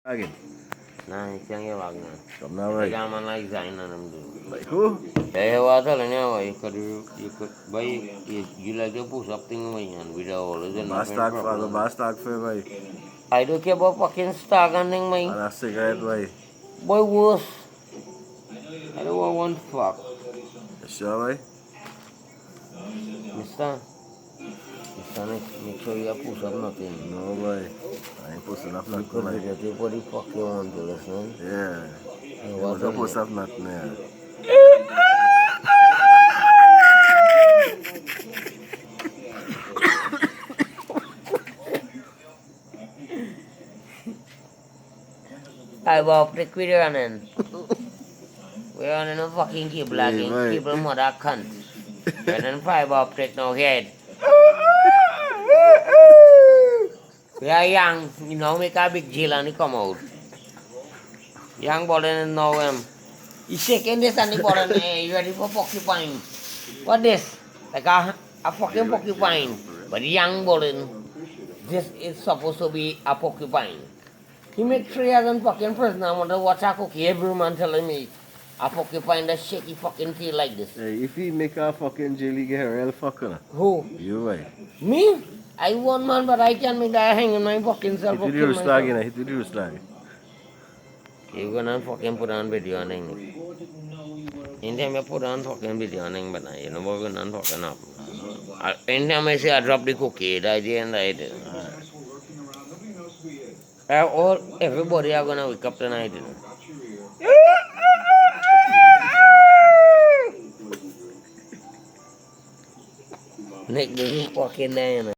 Again. Nah, siang ya wagna. Come now, right? Jangan lagi zaina namdu. Like who? Saya wata lah ni awak ikut bayi gila dia push up thing mayan video le jen Bastard for bastard for boy. I don't care about fucking star gunning And mai. a cigarette boy. Boy worse. I don't want one fuck. You sure boy? Mister, make sure you push up nothing. No boy. I ain't pushing up nothing Because boy. video take what the fuck you want to listen. Yeah. You You want don't to push up nothing yeah. I will prick video running. We're on a fucking cable lagging. Yeah, right. Cable mother cunt. Running fiber optic no head. We are young, you know, make a big deal and he come out. Young boy didn't know him. He's shaking this and the boy you ready for porcupine. What this? Like a fucking porcupine. But young boy, this is supposed to be a porcupine. He make 3,000 fucking person. I wonder what's a cookie. Every man telling me a porcupine that shaky fucking tail like this. Hey, if he make a fucking jelly get a real fucker. Who? You boy. Me? I want man, but I can't make that hang in my fucking self. Hit the slag in hit the slag. You're gonna fucking put on video on thing. Anytime I put on fucking video on thing, but you know what we're not fucking up. Anytime I say I drop the cookie, the idea and the idea. All everybody are gonna wake up tonight, you know. Nick, this is fucking there, you know.